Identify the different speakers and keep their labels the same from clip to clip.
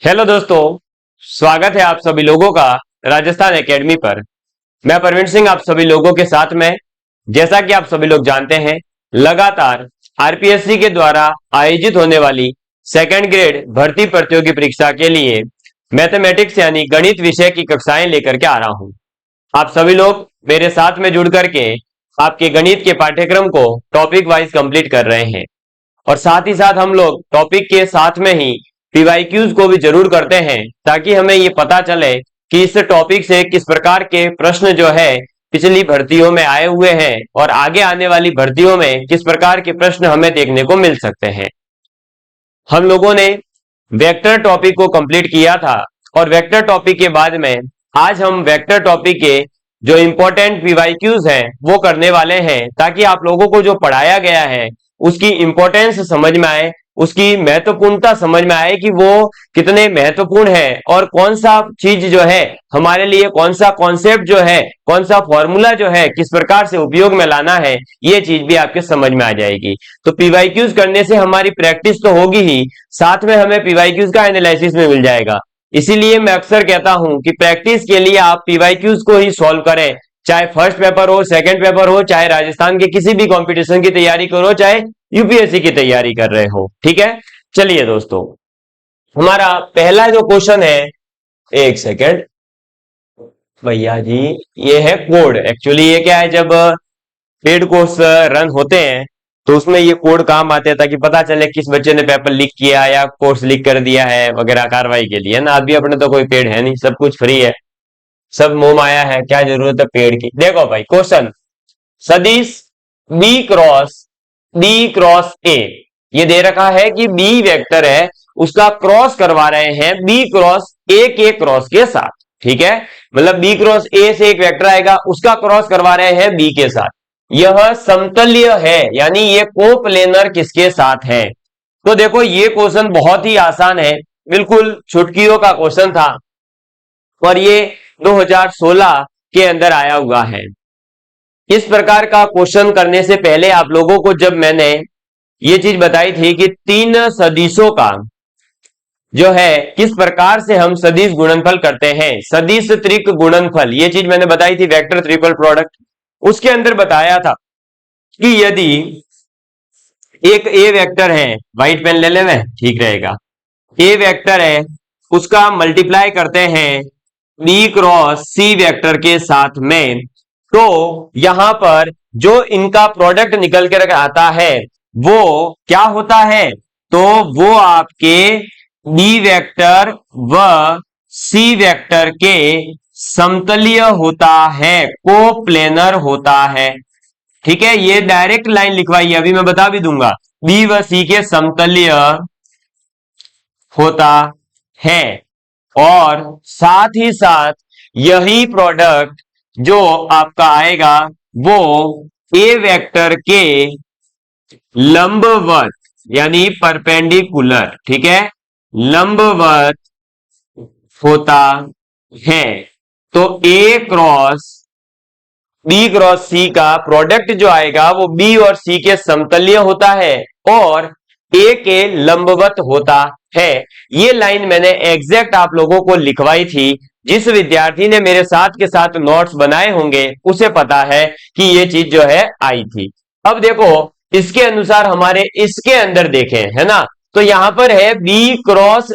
Speaker 1: Hello दोस्तों, स्वागत है आप सभी लोगों का राजस्थान एकेडमी पर। मैं प्रवीण सिंह आप सभी लोगों के साथ में। जैसा कि आप सभी लोग जानते हैं, लगातार आरपीएससी के द्वारा आयोजित होने वाली सेकंड ग्रेड भर्ती प्रतियोगी परीक्षा के लिए मैथमेटिक्स यानी गणित विषय की कक्षाएं लेकर के आ रहा हूं। आप सभी लोग मेरे साथ में जुड़ करके आपके गणित के पाठ्यक्रम को टॉपिक वाइज कंप्लीट कर रहे हैं और साथ ही साथ हम लोग टॉपिक के साथ में ही पीवाईक्यूज को भी जरूर करते हैं ताकि हमें ये पता चले कि इस टॉपिक से किस प्रकार के प्रश्न जो है पिछली भर्तियों में आए हुए हैं और आगे आने वाली भर्तियों में किस प्रकार के प्रश्न हमें देखने को मिल सकते हैं। हम लोगों ने वेक्टर टॉपिक को कंप्लीट किया था और वेक्टर टॉपिक के बाद में आज हम वेक्टर टॉपिक के जो इंपॉर्टेंट पीवाईक्यूज हैं वो करने वाले हैं ताकि आप लोगों को जो पढ़ाया गया है उसकी इंपॉर्टेंस समझ में आए, उसकी महत्वपूर्णता समझ में आए कि वो कितने महत्वपूर्ण है और कौन सा चीज जो है हमारे लिए, कौन सा कॉन्सेप्ट जो है, कौन सा फॉर्मूला जो है किस प्रकार से उपयोग में लाना है, ये चीज भी आपके समझ में आ जाएगी। तो पीवाईक्यूज करने से हमारी प्रैक्टिस तो होगी ही, साथ में हमें पीवाईक्यूज का एनालिसिस में मिल जाएगा। इसीलिए मैं अक्सर कहता हूं कि प्रैक्टिस के लिए आप पीवाईक्यूज को ही सॉल्व करें, चाहे फर्स्ट पेपर हो, सेकंड पेपर हो, चाहे राजस्थान के किसी भी कंपटीशन की तैयारी करो, चाहे यूपीएससी की तैयारी कर रहे हो। ठीक है, चलिए दोस्तों, हमारा पहला जो क्वेश्चन है, एक सेकेंड भैया जी, ये है कोड। एक्चुअली ये क्या है, जब पेड कोर्स रन होते हैं तो उसमें ये कोड काम आते हैं ताकि पता चले किस बच्चे ने पेपर लीक किया या कोर्स लीक कर दिया है वगैरह, कार्रवाई के लिए ना। अभी अपने तो कोई पेड है नहीं, सब कुछ फ्री है, सब मोह माया है, क्या जरूरत है पेड़ की। देखो भाई क्वेश्चन, सदिश बी क्रॉस ए, ये दे रखा है कि बी वेक्टर है, उसका क्रॉस करवा रहे हैं बी क्रॉस ए के क्रॉस के साथ। ठीक है, मतलब बी क्रॉस ए से एक वेक्टर आएगा, उसका क्रॉस करवा रहे हैं बी के साथ। यह समतल्य है, यानी ये कोप्लेनर किसके साथ है। तो देखो ये क्वेश्चन बहुत ही आसान है, बिल्कुल छुटकियों का क्वेश्चन था और ये 2016 के अंदर आया हुआ है। इस प्रकार का क्वेश्चन करने से पहले आप लोगों को जब मैंने ये चीज बताई थी कि तीन सदिशों का जो है किस प्रकार से हम सदिश गुणनफल करते हैं, सदिश त्रिक गुणनफल, ये चीज मैंने बताई थी, वेक्टर ट्रिपल प्रोडक्ट। उसके अंदर बताया था कि यदि एक ए वेक्टर है, व्हाइट पेन ले लेवे ठीक रहेगा, ए वेक्टर है, उसका मल्टीप्लाई करते हैं बी क्रॉस सी वेक्टर के साथ में, तो यहां पर जो इनका प्रोडक्ट निकल कर आता है वो क्या होता है, तो वो आपके बी वेक्टर व सी वेक्टर के समतलीय होता है, कोप्लेनर होता है। ठीक है, ये डायरेक्ट लाइन लिखवाई है, अभी मैं बता भी दूंगा, बी व सी के समतलीय होता है और साथ ही साथ यही प्रोडक्ट जो आपका आएगा वो ए वेक्टर के लंबवत यानी परपेंडिकुलर, ठीक है, लंबवत होता है। तो ए क्रॉस बी क्रॉस सी का प्रोडक्ट जो आएगा वो बी और सी के समतल्य होता है और ए के लंबवत होता है। ये लाइन मैंने एग्जैक्ट आप लोगों को लिखवाई थी, जिस विद्यार्थी ने मेरे साथ के साथ नोट्स बनाए होंगे उसे पता है कि ये चीज जो है आई थी। अब देखो इसके अनुसार हमारे इसके अंदर देखें, है ना, तो यहां पर है बी क्रॉस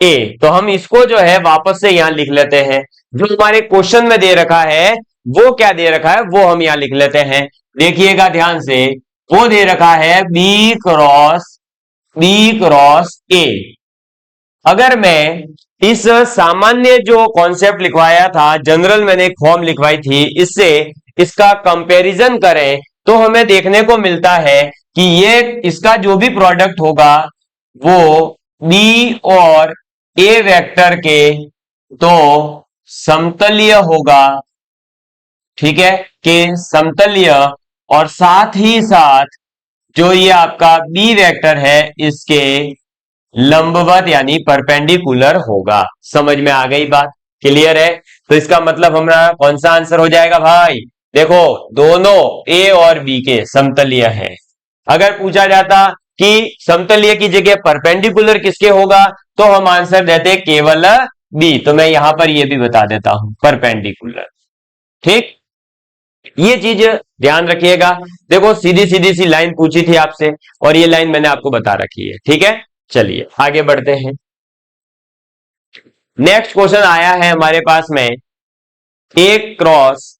Speaker 1: ए, तो हम इसको जो है वापस से यहां लिख लेते हैं। जो हमारे क्वेश्चन में दे रखा है वो क्या दे रखा है वो हम यहां लिख लेते हैं, देखिएगा ध्यान से, वो दे रखा है बी क्रॉस ए। अगर मैं इस सामान्य जो कॉन्सेप्ट लिखवाया था, जनरल मैंने एक फॉर्म लिखवाई थी, इससे इसका कंपैरिजन करें तो हमें देखने को मिलता है कि ये इसका जो भी प्रोडक्ट होगा वो बी और ए वेक्टर के तो समतल्य होगा। ठीक है, के समतल्य, और साथ ही साथ जो ये आपका बी वेक्टर है इसके लंबवत यानी परपेंडिकुलर होगा। समझ में आ गई बात, क्लियर है। तो इसका मतलब हमारा कौन सा आंसर हो जाएगा भाई, देखो दोनों ए और बी के समतलीय है। अगर पूछा जाता कि समतलीय की जगह परपेंडिकुलर किसके होगा, तो हम आंसर देते हैं केवल बी। तो मैं यहां पर ये भी बता देता हूं, परपेंडिकुलर। ठीक, ये चीज ध्यान रखिएगा। देखो सीधी सीधी सी लाइन पूछी थी आपसे और ये लाइन मैंने आपको बता रखी है। ठीक है, चलिए आगे बढ़ते हैं। नेक्स्ट क्वेश्चन आया है हमारे पास में, ए क्रॉस,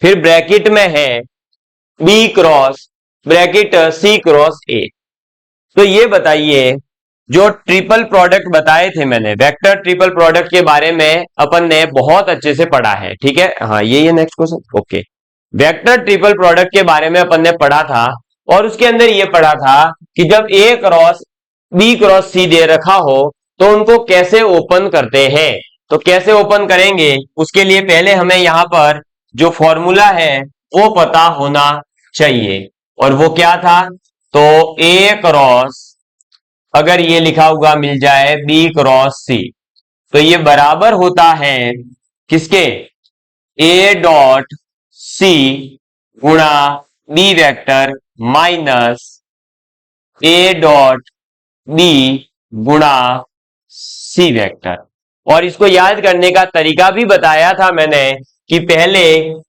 Speaker 1: फिर ब्रैकेट में है B cross bracket C cross A. तो ये बताइए, जो ट्रिपल प्रोडक्ट बताए थे मैंने, वेक्टर ट्रिपल प्रोडक्ट के बारे में अपन ने बहुत अच्छे से पढ़ा है। ठीक है, हाँ ये next question. Okay, vector triple product के बारे में अपन ने पढ़ा था और उसके अंदर ये पढ़ा था कि जब ए क्रॉस बी क्रॉस सी दे रखा हो तो उनको कैसे ओपन करते हैं। तो कैसे ओपन करेंगे, उसके लिए पहले हमें यहां पर जो फॉर्मूला है वो पता होना चाहिए। और वो क्या था, तो ए क्रॉस अगर ये लिखा हुआ मिल जाए बी क्रॉस सी, तो ये बराबर होता है किसके, ए डॉट सी गुणा B vector minus A dot B गुणा सी वेक्टर। और इसको याद करने का तरीका भी बताया था मैंने कि पहले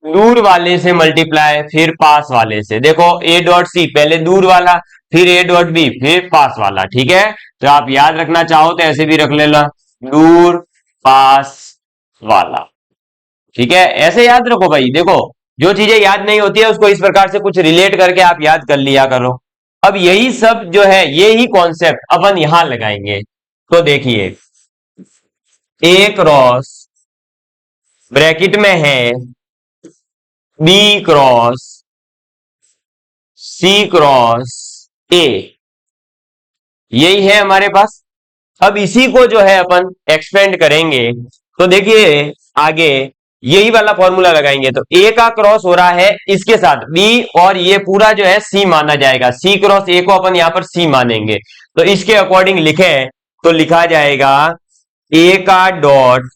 Speaker 1: दूर वाले से मल्टीप्लाई फिर पास वाले से। देखो ए डॉट सी पहले दूर वाला, फिर ए डॉट बी फिर पास वाला। ठीक है, तो आप याद रखना चाहो तो ऐसे भी रख लेना, दूर पास वाला। ठीक है, ऐसे याद रखो भाई। देखो जो चीजें याद नहीं होती है उसको इस प्रकार से कुछ रिलेट करके आप याद कर लिया करो। अब यही सब जो है, यही कॉन्सेप्ट अपन यहां लगाएंगे। तो देखिए, ए क्रॉस ब्रैकेट में है B cross C cross A, यही है हमारे पास। अब इसी को जो है अपन एक्सपेंड करेंगे। तो देखिए आगे यही वाला फॉर्मूला लगाएंगे। तो ए का क्रॉस हो रहा है इसके साथ बी, और ये पूरा जो है सी माना जाएगा। सी क्रॉस ए को अपन यहां पर सी मानेंगे। तो इसके अकॉर्डिंग लिखे तो लिखा जाएगा ए का डॉट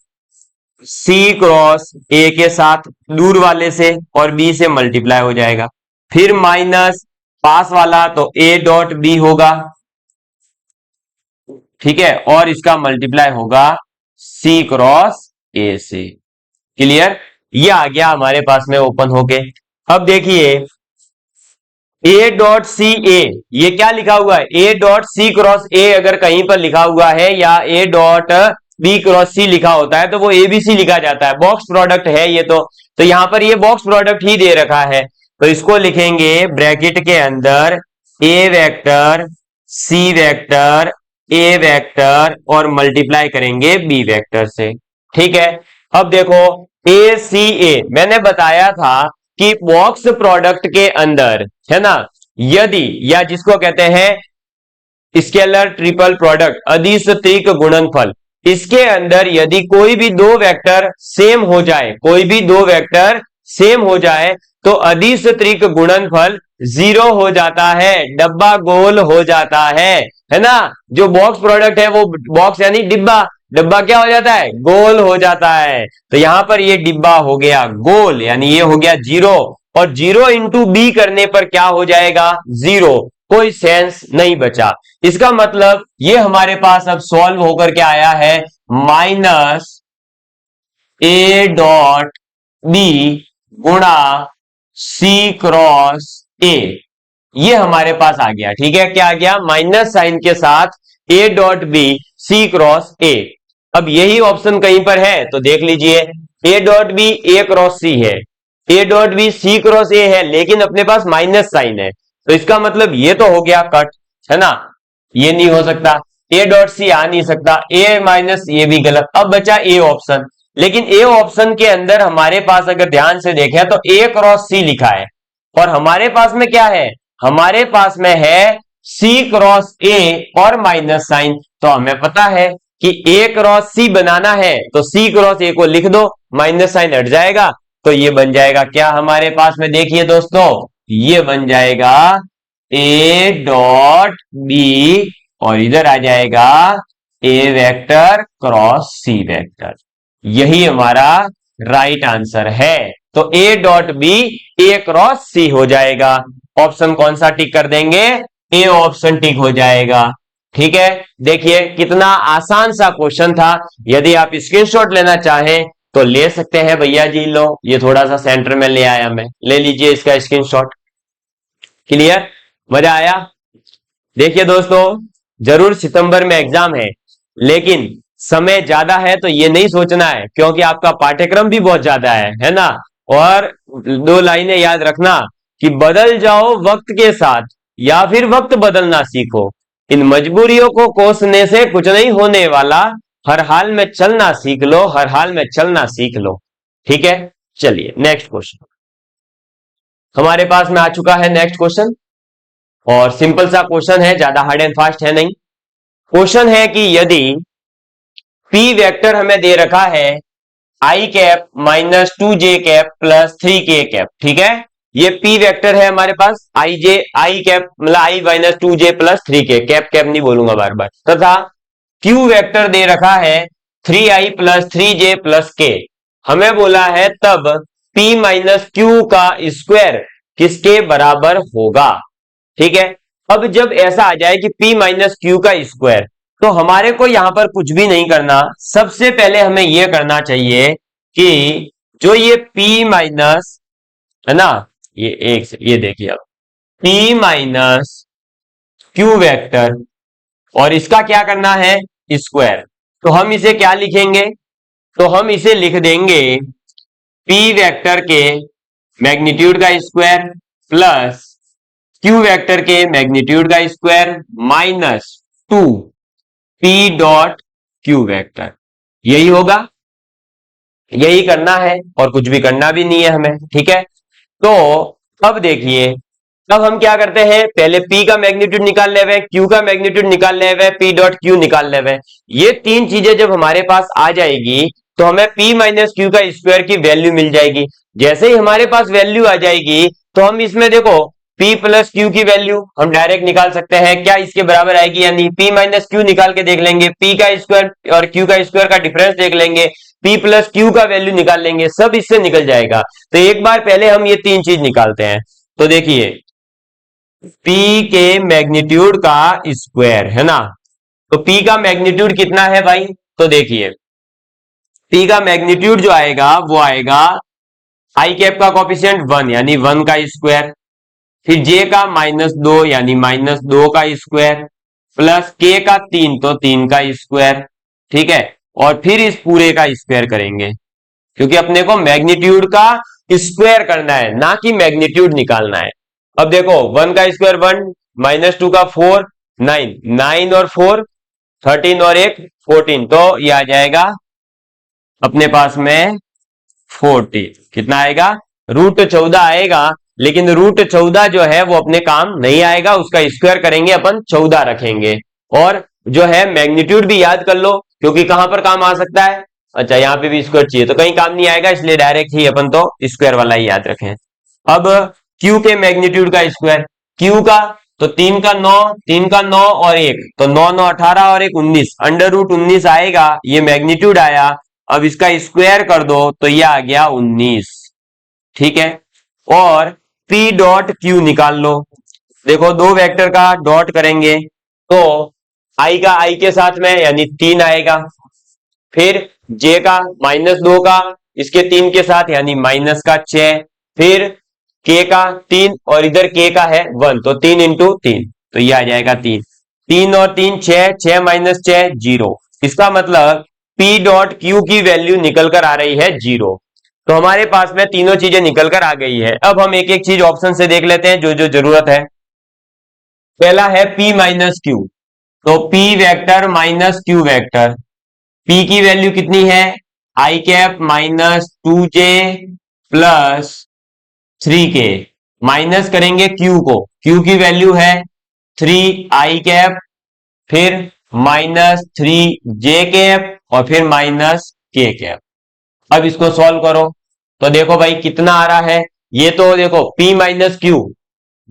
Speaker 1: सी क्रॉस ए के साथ दूर वाले से और बी से मल्टीप्लाई हो जाएगा, फिर माइनस पास वाला तो ए डॉट बी होगा। ठीक है, और इसका मल्टीप्लाई होगा सी क्रॉस ए से। क्लियर, ये आ गया हमारे पास में ओपन होके। अब देखिए ए डॉट सी ए, ये क्या लिखा हुआ है, ए डॉट सी क्रॉस ए अगर कहीं पर लिखा हुआ है या ए डॉट बी क्रॉस सी लिखा होता है तो वो एबीसी लिखा जाता है। बॉक्स प्रोडक्ट है ये तो यहां पर ये बॉक्स प्रोडक्ट ही दे रखा है। तो इसको लिखेंगे ब्रैकेट के अंदर A vector C vector A vector और मल्टीप्लाई करेंगे बी वेक्टर से। ठीक है, अब देखो ए सी ए मैंने बताया था कि बॉक्स प्रोडक्ट के अंदर है ना, यदि या जिसको कहते हैं स्केलर ट्रिपल प्रोडक्ट अदिश त्रिक गुणनफल, इसके अंदर यदि कोई भी दो वेक्टर सेम हो जाए, कोई भी दो वेक्टर सेम हो जाए तो अदिश त्रिक गुणनफल 0 हो जाता है, डब्बा गोल हो जाता है ना। जो बॉक्स प्रोडक्ट है वो बॉक्स यानी डिब्बा, डब्बा क्या हो जाता है, गोल हो जाता है। तो यहां पर ये डिब्बा हो गया गोल, यानी ये हो गया 0, और 0 इंटू बी करने पर क्या हो जाएगा 0, कोई सेंस नहीं बचा। इसका मतलब ये हमारे पास अब सॉल्व होकर के आया है माइनस ए डॉट बी गुणा सी क्रॉस ए, ये हमारे पास आ गया। ठीक है, क्या आ गया, माइनस साइन के साथ A dot B C cross A. अब यही ऑप्शन कहीं पर है तो देख लीजिए, A dot B A cross C है, A dot B C cross A है, लेकिन अपने पास माइनस साइन है। तो इसका मतलब ये तो हो गया कट, है ना, ये नहीं हो सकता, ए डॉट सी आ नहीं सकता, ए माइनस ये भी गलत। अब बचा ए ऑप्शन, लेकिन ए ऑप्शन के अंदर हमारे पास अगर ध्यान से देखें तो ए क्रॉस सी लिखा है, और हमारे पास में क्या है, हमारे पास में है सी क्रॉस ए और माइनस साइन। तो हमें पता है कि ए क्रॉस सी बनाना है तो सी क्रॉस ए को लिख दो, माइनस साइन हट जाएगा, तो ये बन जाएगा क्या हमारे पास में, देखिए दोस्तों ये बन जाएगा ए डॉट बी और इधर आ जाएगा A vector cross C vector. यही हमारा राइट आंसर है। तो A dot B A cross C हो जाएगा। ऑप्शन कौन सा टिक कर देंगे, ए ऑप्शन टिक हो जाएगा। ठीक है, देखिए कितना आसान सा क्वेश्चन था। यदि आप स्क्रीनशॉट लेना चाहें तो ले सकते हैं भैया जी। लो, ये थोड़ा सा सेंटर में ले आया मैं, ले लीजिए इसका स्क्रीनशॉट। क्लियर, मजा आया। देखिए दोस्तों, जरूर सितंबर में एग्जाम है, लेकिन समय ज्यादा है तो ये नहीं सोचना है, क्योंकि आपका पाठ्यक्रम भी बहुत ज्यादा है ना। और दो लाइनें याद रखना कि बदल जाओ वक्त के साथ या फिर वक्त बदलना सीखो। इन मजबूरियों को कोसने से कुछ नहीं होने वाला, हर हाल में चलना सीख लो, हर हाल में चलना सीख लो। ठीक है, चलिए नेक्स्ट क्वेश्चन हमारे पास में आ चुका है। नेक्स्ट क्वेश्चन, और सिंपल सा क्वेश्चन है, ज्यादा हार्ड एंड फास्ट है नहीं। क्वेश्चन है कि यदि पी वेक्टर हमें दे रखा है I cap minus 2j cap plus 3k cap. ठीक है, ये पी वेक्टर है हमारे पास, आई कैप मतलब I minus 2j plus 3k, cap cap नहीं बोलूंगा बार बार। तथा क्यू वेक्टर दे रखा है 3i plus 3j plus k। हमें बोला है तब p माइनस क्यू का स्क्वायर किसके बराबर होगा। ठीक है, अब जब ऐसा आ जाए कि p माइनस क्यू का स्क्वायर, तो हमारे को यहां पर कुछ भी नहीं करना। सबसे पहले हमें यह करना चाहिए कि जो ये p माइनस है ना, ये देखिए अब p माइनस क्यू वेक्टर, और इसका क्या करना है, स्क्वायर। तो हम इसे क्या लिखेंगे, तो हम इसे लिख देंगे p वेक्टर के मैग्नीट्यूड का स्क्वायर प्लस क्यू वेक्टर के मैग्नीट्यूड का square minus 2 p dot Q vector. यही होगा, यही करना है, और कुछ भी करना भी नहीं है हमें। ठीक है, तो अब देखिए, अब हम क्या करते हैं, पहले p का मैग्नीट्यूड निकाल ले हुए, q का मैग्नीट्यूड निकाल ले हुए, p डॉट q निकाल ले हुए। ये तीन चीजें जब हमारे पास आ जाएगी तो हमें p माइनस क्यू का स्क्वायर की वैल्यू मिल जाएगी। जैसे ही हमारे पास वैल्यू आ जाएगी तो हम इसमें देखो p प्लस क्यू की वैल्यू हम डायरेक्ट निकाल सकते हैं, क्या इसके बराबर आएगी या नहीं। p माइनस क्यू निकाल के देख लेंगे, p का स्क्वायर और q का स्क्वायर का डिफरेंस देख लेंगे, p प्लस क्यू का वैल्यू निकाल लेंगे, सब इससे निकल जाएगा। तो एक बार पहले हम ये तीन चीज निकालते हैं। तो देखिए p के मैग्नीट्यूड का स्क्वायर है ना, तो p का मैग्नीट्यूड कितना है भाई, तो देखिए p का मैग्नीट्यूड जो आएगा वो आएगा आई कैप का कॉफिशिएंट 1 यानी 1 का स्क्वायर, फिर j का -2 यानी -2 का स्क्वायर, प्लस k का 3 तो 3 का स्क्वायर। ठीक है, और फिर इस पूरे का स्क्वायर करेंगे, क्योंकि अपने को मैग्नीट्यूड का स्क्वायर करना है, ना कि मैग्नीट्यूड निकालना है। अब देखो 1 का स्क्वायर 1, -2 का 4, 9, 9 और 4 13 और 1 14, तो ये आ जाएगा अपने पास में 40। कितना आएगा, √14 आएगा। लेकिन √14 जो है वो अपने काम नहीं आएगा, उसका स्क्वायर करेंगे अपन 14 रखेंगे। और जो है मैग्नीट्यूड भी याद कर लो, क्योंकि कहां पर काम आ सकता है, अच्छा यहाँ पे भी स्क्वायर चाहिए तो कहीं काम नहीं आएगा, इसलिए डायरेक्ट ही अपन तो स्क्वायर वाला ही याद रखें। अब क्यू के मैग्नीट्यूड का स्क्वायर, क्यू का तो 3 का 9, 3 का 9 और 1 तो 9 9 18 और 1 19, √19 आएगा, ये मैग्नीट्यूड आया। अब इसका स्क्वायर कर दो तो ये आ गया 19। ठीक है, और p डॉट q निकाल लो। देखो दो वेक्टर का डॉट करेंगे तो i का i के साथ में यानी 3 आएगा, फिर j का -2 का इसके 3 के साथ यानी माइनस का 6, फिर k का 3 और इधर k का है 1 तो 3 इंटू 3 तो ये आ जाएगा 3, 3 और 3 6, 6 माइनस 6 0। इसका मतलब p डॉट q की वैल्यू निकल कर आ रही है 0। तो हमारे पास में तीनों चीजें निकल कर आ गई है। अब हम एक एक चीज ऑप्शन से देख लेते हैं जो जो जरूरत है। पहला है p माइनस क्यू, तो p vector minus q vector, p की वैल्यू कितनी है, I cap -2j plus 3k, minus करेंगे q को, q की वैल्यू है 3i कैप, फिर -3j कैप और फिर -k कैप। अब इसको सॉल्व करो तो देखो भाई कितना आ रहा है, ये तो देखो p माइनस क्यू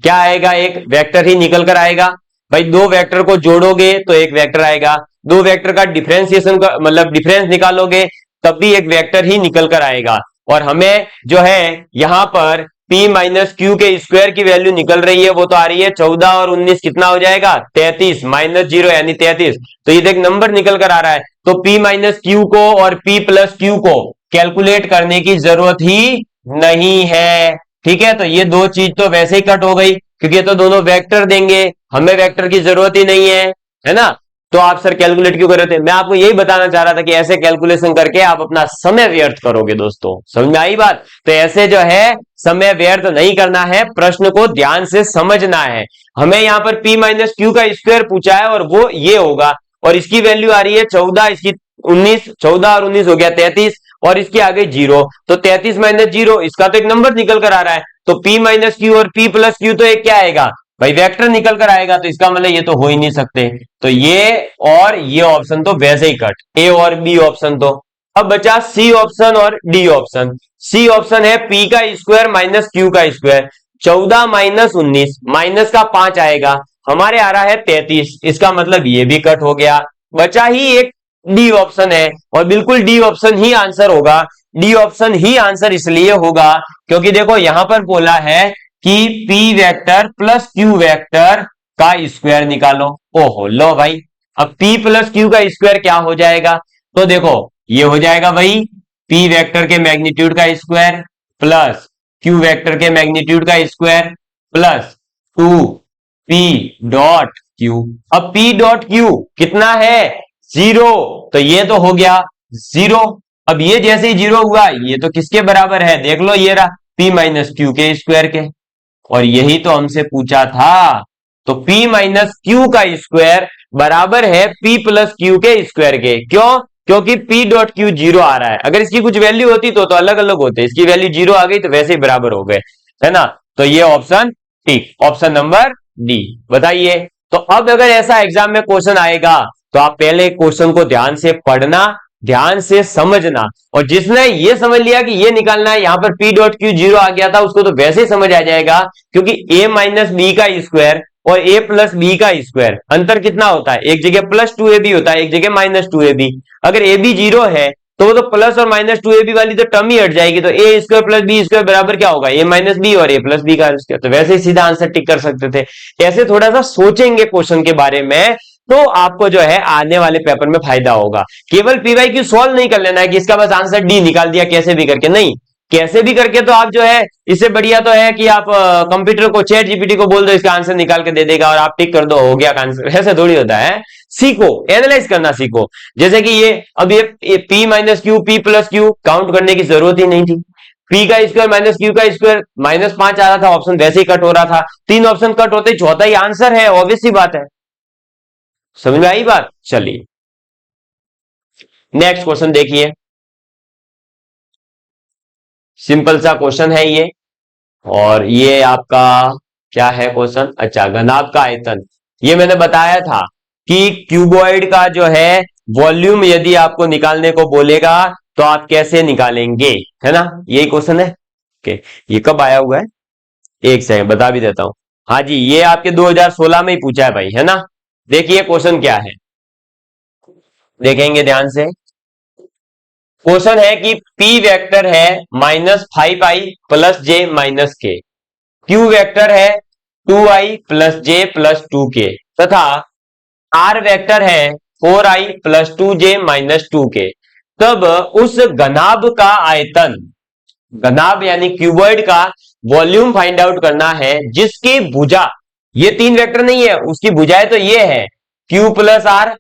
Speaker 1: क्या आएगा, एक वेक्टर ही निकल कर आएगा। भाई दो वेक्टर को जोड़ोगे तो एक वेक्टर आएगा, दो वेक्टर का डिफरेंशिएशन का मतलब डिफरेंस निकालोगे तब भी एक वेक्टर ही निकल कर आएगा। और हमें जो है यहां पर P माइनस क्यू के स्क्वायर की वैल्यू निकल रही है, वो तो आ रही है 14 और 19 कितना हो जाएगा 33 माइनस 0 यानी 33। तो ये देख नंबर निकल कर आ रहा है, तो P माइनस क्यू को और P प्लस क्यू को कैलकुलेट करने की जरूरत ही नहीं है। ठीक है, तो ये दो चीज तो वैसे ही कट हो गई, क्योंकि ये तो दोनों वेक्टर देंगे, हमें वेक्टर की जरूरत ही नहीं है ना। तो आप सर कैलकुलेट क्यों कर रहे थे? मैं आपको यही बताना चाह रहा था कि ऐसे कैलकुलेशन करके आप अपना समय व्यर्थ करोगे दोस्तों। समझ में आई बात? तो ऐसे जो है समय व्यर्थ नहीं करना है, प्रश्न को ध्यान से समझना है। हमें यहाँ पर P माइनस क्यू का स्क्वायर पूछा है और वो ये होगा, और इसकी वैल्यू आ रही है 14, इसकी 19, 14 और 19 हो गया 33, और इसके आगे 0, तो 33 माइनस 0 इसका तो एक नंबर निकल कर आ रहा है। तो P माइनस क्यू और P प्लस क्यू तो एक क्या आएगा भाई, वेक्टर निकल कर आएगा, तो इसका मतलब ये तो हो ही नहीं सकते। तो ये और ये ऑप्शन तो वैसे ही कट, ए और बी ऑप्शन तो। अब बचा सी ऑप्शन और डी ऑप्शन। सी ऑप्शन है P का स्क्वायर माइनस क्यू का स्क्वायर, 14 माइनस 19, माइनस का 5 आएगा, हमारे आ रहा है 33, इसका मतलब ये भी कट हो गया। बचा ही एक डी ऑप्शन है, और बिल्कुल डी ऑप्शन ही आंसर होगा। डी ऑप्शन ही आंसर इसलिए होगा क्योंकि देखो यहां पर बोला है कि P vector plus Q vector का स्क्वायर निकालो। ओहो लो भाई, अब P प्लस Q का स्क्वायर क्या हो जाएगा? तो देखो ये हो जाएगा भाई P वेक्टर के मैग्नीट्यूड का स्क्वायर प्लस Q वेक्टर के मैग्नीट्यूड का square plus 2P dot Q। अब P डॉट Q कितना है 0, तो ये तो हो गया 0। अब ये जैसे ही 0 हुआ, ये तो किसके बराबर है देख लो, ये रहा P माइनस क्यू के स्क्वायर के, और यही तो हमसे पूछा था। तो P माइनस क्यू का स्क्वायर बराबर है P प्लस क्यू के स्क्वायर के। क्यों? क्योंकि P डॉट क्यू 0 आ रहा है, अगर इसकी कुछ वैल्यू होती तो अलग अलग होते, इसकी वैल्यू 0 आ गई तो वैसे ही बराबर हो गए, है ना। तो ये ऑप्शन ठीक, ऑप्शन नंबर डी। बताइए, तो अब अगर ऐसा एग्जाम में क्वेश्चन आएगा तो आप पहले क्वेश्चन को ध्यान से पढ़ना, ध्यान से समझना, और जिसने ये समझ लिया कि ये निकालना है, यहां पर P डॉट क्यू 0 आ गया था, उसको तो वैसे ही समझ आ जाएगा, क्योंकि A माइनस बी का स्क्वायर और A प्लस बी का स्क्वायर अंतर कितना होता है, एक जगह प्लस 2AB होता है, एक जगह माइनस 2AB। अगर AB 0 है तो वो तो प्लस और माइनस 2AB वाली तो टर्म ही हट जाएगी, तो A square plus B square बराबर क्या होगा, A माइनस बी और A प्लस बी का स्क्वायर। तो वैसे ही सीधा आंसर टिक कर सकते थे। ऐसे थोड़ा सा सोचेंगे क्वेश्चन के बारे में, तो आपको जो है आने वाले पेपर में फायदा होगा। केवल पीवाईक्यू सॉल्व नहीं कर लेना है कि इसका बस आंसर डी निकाल दिया कैसे भी करके, नहीं, कैसे भी करके तो आप जो है, इससे बढ़िया तो है कि आप कंप्यूटर को, चैट जीपीटी को बोल दो इसका आंसर निकाल के दे देगा और आप टिक कर दो, हो गया आंसर। ऐसे थोड़ी होता है, सीखो, एनालाइज करना सीखो। जैसे कि ये अब ये P minus Q P plus Q count करने की जरूरत ही नहीं थी, P का स्क्वायर माइनस क्यू का स्क्वायर -5 आ रहा था, ऑप्शन वैसे ही कट हो रहा था, 3 ऑप्शन कट होते चौथा ही आंसर है, ऑब्वियस सी बात है। समझ में आई बात? चलिए नेक्स्ट क्वेश्चन देखिए, सिंपल सा क्वेश्चन है ये, और ये आपका क्या है क्वेश्चन, अच्छा घनाभ का आयतन। ये मैंने बताया था कि क्यूबॉइड का जो है वॉल्यूम यदि आपको निकालने को बोलेगा तो आप कैसे निकालेंगे, है ना, यही क्वेश्चन है। ओके, ये कब आया हुआ है, एक सेकंड बता भी देता हूं। हाँ जी, ये आपके 2016 में ही पूछा है भाई, है ना। देखिए क्वेश्चन क्या है, देखेंगे ध्यान से। क्वेश्चन है कि P वेक्टर है -5i प्लस जे माइनस के, Q वेक्टर है 2i प्लस जे प्लस 2k, तथा R वेक्टर है 4i plus 2j minus 2k। तब उस घनाभ का आयतन, घनाभ यानी क्यूबॉइड का वॉल्यूम फाइंड आउट करना है जिसकी भुजा, ये 3 वेक्टर नहीं है, उसकी भुजाएं तो ये है Q plus R,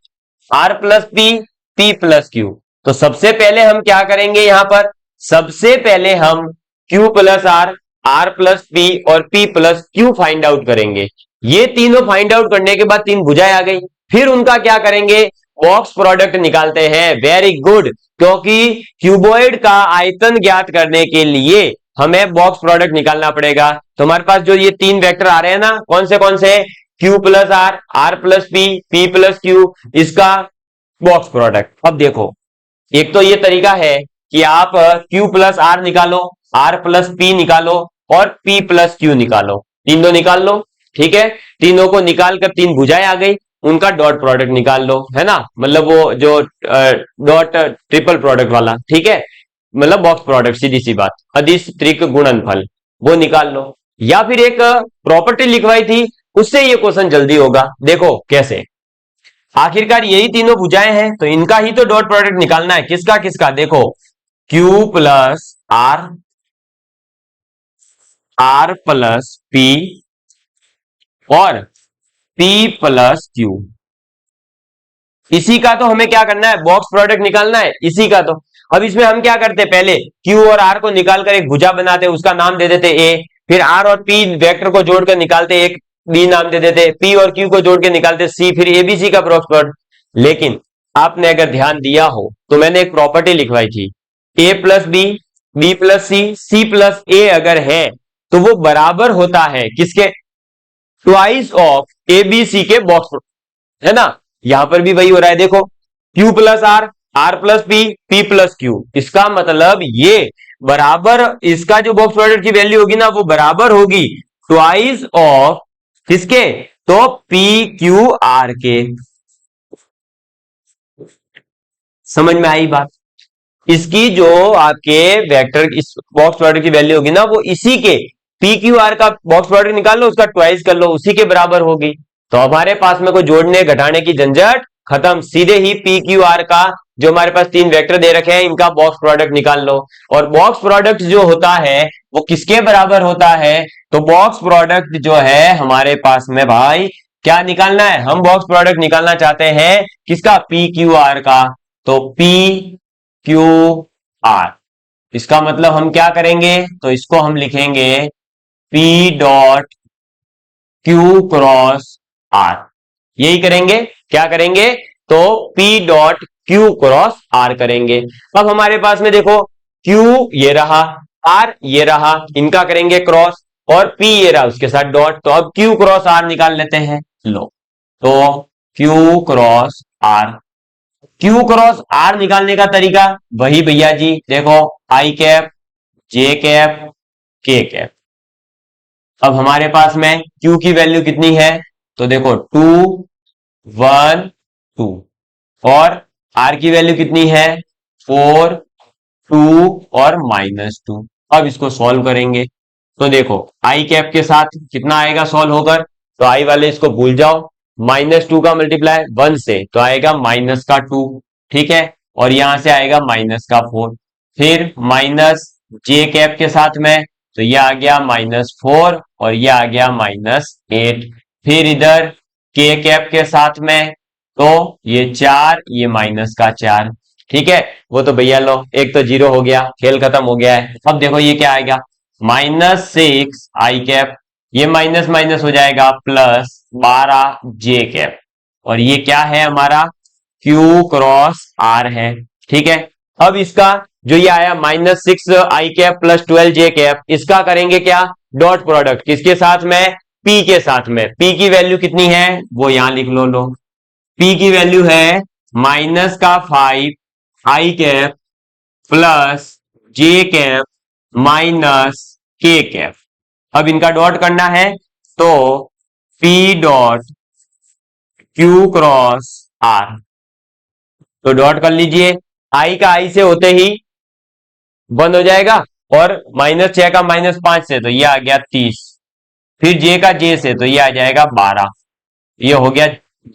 Speaker 1: R plus P, P plus Q. तो सबसे पहले हम क्या करेंगे, यहां पर सबसे पहले हम Q plus R plus P और P plus Q find out करेंगे। ये तीनों फाइंड आउट करने के बाद 3 भुजाएं आ गई, फिर उनका क्या करेंगे, बॉक्स प्रोडक्ट निकालते हैं। वेरी गुड, क्योंकि क्यूबॉइड का आयतन ज्ञात करने के लिए हमें बॉक्स प्रोडक्ट निकालना पड़ेगा। तो हमारे पास जो ये 3 वेक्टर आ रहे हैं ना, कौन से Q plus R plus P, P plus Q, इसका बॉक्स प्रोडक्ट। अब देखो, एक तो ये तरीका है कि आप Q प्लस आर निकालो, आर प्लस पी निकालो और P प्लस क्यू निकालो, तीनों निकाल लो, ठीक है। तीनों को निकाल कर 3 भुजाएं आ गई, उनका डॉट प्रोडक्ट निकाल लो, है ना, मतलब वो जो डॉट ट्रिपल प्रोडक्ट वाला, ठीक है, मतलब बॉक्स प्रोडक्ट, सीधी सी बात, अदिश त्रिक गुणनफल। वो निकाल लो, या फिर एक प्रॉपर्टी लिखवाई थी उससे ये क्वेश्चन जल्दी होगा। देखो कैसे, आखिरकार यही तीनों भुजाएं हैं तो इनका ही तो डॉट प्रोडक्ट निकालना है। किसका किसका, देखो Q plus R, R plus P और P प्लस Q, इसी का तो हमें क्या करना है, बॉक्स प्रोडक्ट निकालना है इसी का। तो अब इसमें हम क्या करते, पहले Q और R को निकालकर एक भुजा बनाते, उसका नाम दे देते A, फिर R और P वेक्टर को जोड़कर निकालते, एक B नाम दे देते, P और Q को जोड़ के निकालते C, फिर ABC का बॉक्स प्रोडक्ट। लेकिन आपने अगर ध्यान दिया हो तो मैंने एक प्रॉपर्टी लिखवाई थी, A plus B, B plus C, C plus A अगर है तो वो बराबर होता है किसके, ट्वाइस ऑफ ABC के बॉक्स प्रोडक्ट, है ना। यहां पर भी वही हो रहा है, देखो Q plus R, R plus P, P plus Q, इसका मतलब ये बराबर, इसका जो बॉक्स प्रोडक्ट की वैल्यू होगी ना वो बराबर होगी ट्वाइस ऑफ किसके, तो पी क्यू आर के। समझ में आई बात, इसकी जो आपके वेक्टर इस बॉक्स प्रोडक्ट की वैल्यू होगी ना वो इसी के, पी क्यू आर का बॉक्स प्रोडक्ट निकाल लो, उसका ट्वाइस कर लो, उसी के बराबर होगी। तो हमारे पास में कोई जोड़ने घटाने की झंझट खत्म, सीधे ही पी क्यू आर का जो हमारे पास तीन वेक्टर दे रखे हैं इनका बॉक्स प्रोडक्ट निकाल लो। और बॉक्स प्रोडक्ट जो होता है वो किसके बराबर होता है, तो बॉक्स प्रोडक्ट जो है हमारे पास में भाई क्या निकालना है, हम बॉक्स प्रोडक्ट निकालना चाहते हैं किसका, पी क्यू आर का। तो पी क्यू आर, इसका मतलब हम क्या करेंगे, तो इसको हम लिखेंगे P dot Q cross R, यही करेंगे। क्या करेंगे, तो P dot Q cross R करेंगे। अब हमारे पास में देखो Q ये रहा, R ये रहा, इनका करेंगे क्रॉस, और P ये रहा उसके साथ डॉट। तो अब Q क्रॉस R निकाल लेते हैं, लो तो Q cross R, Q cross R निकालने का तरीका वही भैया जी, देखो आई कैप, जे कैप, के कैप। अब हमारे पास में Q की वैल्यू कितनी है, तो देखो 2 1 2, और R की वैल्यू कितनी है 4 2 और -2। अब इसको सॉल्व करेंगे तो देखो आई कैप के साथ कितना आएगा सॉल्व होकर, तो आई वाले इसको भूल जाओ, -2 का मल्टीप्लाई 1 से तो आएगा -2, ठीक है, और यहां से आएगा -4, फिर माइनस जे कैप के साथ में तो ये आ गया -4 और ये आ गया -8, फिर इधर के कैप के साथ में तो ये 4, ये -4, ठीक है। वो तो भैया लो एक तो जीरो हो गया, खेल खत्म हो गया है। अब देखो ये क्या आएगा, -6 आई कैप, ये माइनस माइनस हो जाएगा +12 जे कैप, और ये क्या है हमारा Q क्रॉस R है, ठीक है। अब इसका जो ये आया -6 आई कैप +12 जे कैप, इसका करेंगे क्या, डॉट प्रोडक्ट, किसके साथ में, P के साथ में। P की वैल्यू कितनी है वो यहां लिख लो, P की वैल्यू है -5 आई कैप प्लस जे कैप माइनस के कैप। अब इनका डॉट करना है तो P dot Q cross R, तो डॉट कर लीजिए, आई का आई से होते ही बंद हो जाएगा, और -6 का -5 से तो ये आ गया 30, फिर जे का जे से तो ये आ जाएगा 12, ये हो गया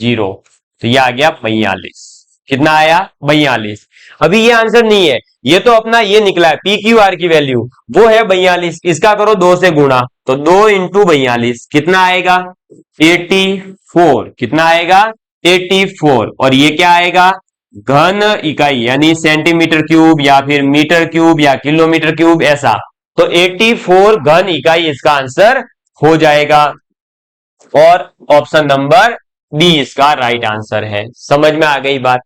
Speaker 1: 0, तो ये आ गया 42। कितना आया 42। अभी ये आंसर नहीं है, ये तो अपना ये निकला है पी क्यू आर की वैल्यू वो है 42, इसका करो 2 से गुणा, तो 2 × 42 कितना आएगा 84, कितना आएगा 84, और ये क्या आएगा घन इकाई यानी सेंटीमीटर क्यूब या फिर मीटर क्यूब या किलोमीटर क्यूब ऐसा, तो 84 घन इकाई इसका आंसर हो जाएगा, और ऑप्शन नंबर डी इसका राइट आंसर है। समझ में आ गई बात।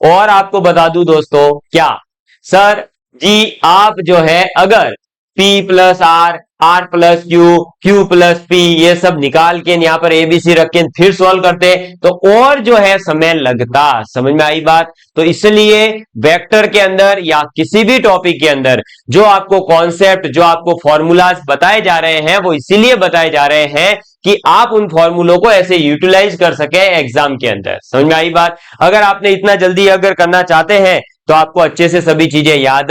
Speaker 1: और आपको बता दूं दोस्तों, क्या सर जी आप जो है अगर P plus R, R plus Q, Q plus P ये सब निकाल के यहाँ पर एबीसी रख के फिर सॉल्व करते तो और जो है समय लगता। समझ में आई बात। तो इसलिए वेक्टर के अंदर या किसी भी टॉपिक के अंदर जो आपको कॉन्सेप्ट, जो आपको फॉर्मूलाज बताए जा रहे हैं वो इसीलिए बताए जा रहे हैं कि आप उन फॉर्मूलों को ऐसे यूटिलाइज कर सके एग्जाम के अंदर। समझ में आई बात। अगर आपने इतना जल्दी अगर करना चाहते हैं तो आपको अच्छे से सभी चीजें याद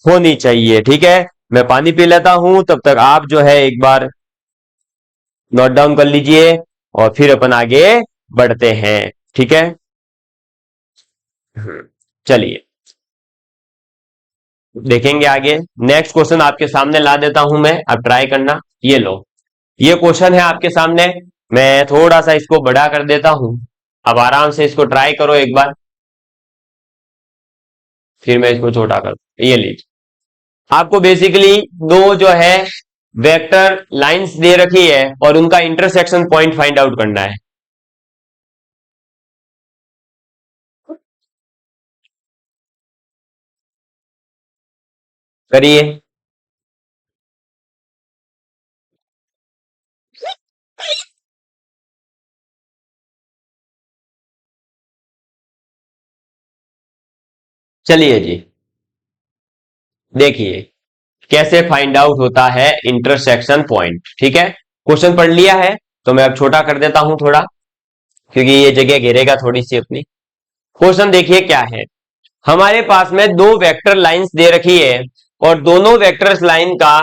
Speaker 1: होनी चाहिए, ठीक है। मैं पानी पी लेता हूं, तब तक आप जो है एक बार नोट डाउन कर लीजिए और फिर अपन आगे बढ़ते हैं। ठीक है, चलिए देखेंगे आगे। नेक्स्ट क्वेश्चन आपके सामने ला देता हूं मैं, अब ट्राई करना। ये लो, ये क्वेश्चन है आपके सामने। मैं थोड़ा सा इसको बड़ा कर देता हूं, अब आराम से इसको ट्राई करो एक बार, फिर मैं इसको छोटा कर दूं। ये लीजिए, आपको बेसिकली दो जो है वेक्टर लाइंस दे रखी है और उनका इंटरसेक्शन पॉइंट फाइंड आउट करना है। करिए। चलिए जी, देखिए कैसे फाइंड आउट होता है इंटरसेक्शन पॉइंट। ठीक है, क्वेश्चन पढ़ लिया है तो मैं अब छोटा कर देता हूं थोड़ा, क्योंकि ये जगह घेरेगा थोड़ी सी अपनी। क्वेश्चन देखिए क्या है। हमारे पास में दो वेक्टर लाइंस दे रखी है और दोनों वेक्टर लाइन का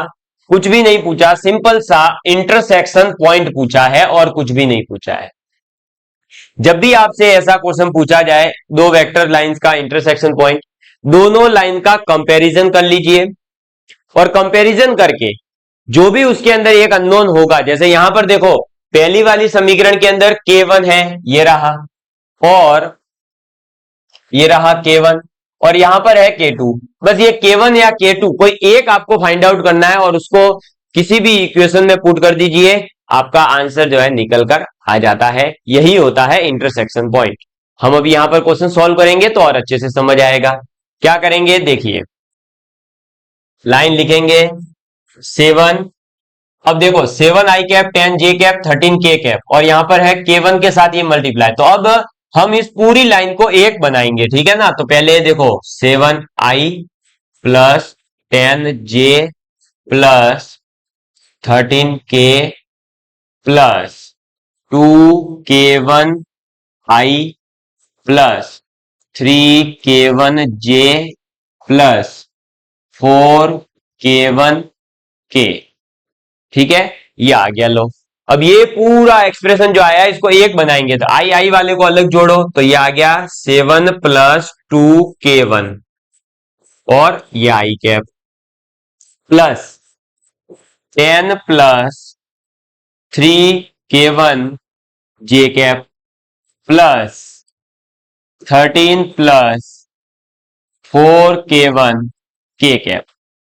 Speaker 1: कुछ भी नहीं पूछा, सिंपल सा इंटरसेक्शन पॉइंट पूछा है और कुछ भी नहीं पूछा है। जब भी आपसे ऐसा क्वेश्चन पूछा जाए, दो वेक्टर लाइंस का इंटरसेक्शन पॉइंट, दोनों लाइन का कंपैरिजन कर लीजिए और कंपैरिजन करके जो भी उसके अंदर एक अननोन होगा, जैसे यहां पर देखो पहली वाली समीकरण के अंदर K1 है, ये रहा, और ये रहा K1, और यहां पर है K2। बस ये K1 या K2 कोई एक आपको फाइंड आउट करना है और उसको किसी भी इक्वेशन में पुट कर दीजिए, आपका आंसर जो है निकल कर आ जाता है। यही होता है इंटरसेक्शन पॉइंट। हम अभी यहां पर क्वेश्चन सॉल्व करेंगे तो और अच्छे से समझ आएगा। क्या करेंगे देखिए, लाइन लिखेंगे 7, अब देखो 7i cap 10j cap 13k cap, और यहां पर है K1 के साथ ये मल्टीप्लाई, तो अब हम इस पूरी लाइन को एक बनाएंगे। ठीक है ना, तो पहले देखो 7i plus 10j plus 13k plus 2k1i plus 3k1j plus 4k1k। ठीक है, ये आ गया। लो, अब ये पूरा एक्सप्रेशन जो आया इसको एक बनाएंगे, तो आई आई वाले को अलग जोड़ो, तो ये आ गया 7 प्लस 2k1 और ये I cap plus 10 plus 3k1j cap plus 13 plus 4k1k cap.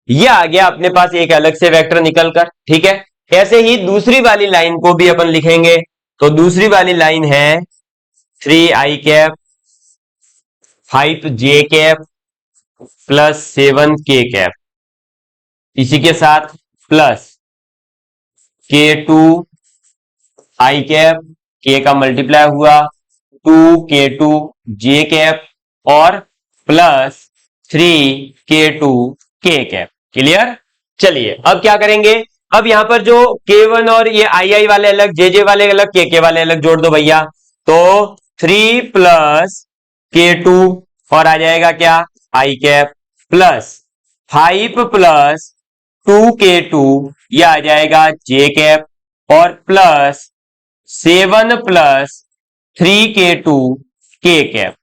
Speaker 1: ये आ गया अपने पास एक अलग से वेक्टर निकल कर। ठीक है, ऐसे ही दूसरी वाली लाइन को भी अपन लिखेंगे, तो दूसरी वाली लाइन है 3i cap 5j cap plus 7k cap, इसी के साथ प्लस k2i कैप, k का मल्टीप्लाई हुआ 2k2j कैप और प्लस 3k2k कैप। क्लियर। चलिए अब क्या करेंगे, अब यहां पर जो K1 और ये आई वाले अलग, जे वाले अलग, के वाले अलग जोड़ दो भैया, तो 3 प्लस K2 और आ जाएगा क्या आई कैप प्लस 5 प्लस 2k2, यह आ जाएगा जे कैप, और प्लस 7 प्लस 3k2k कैप।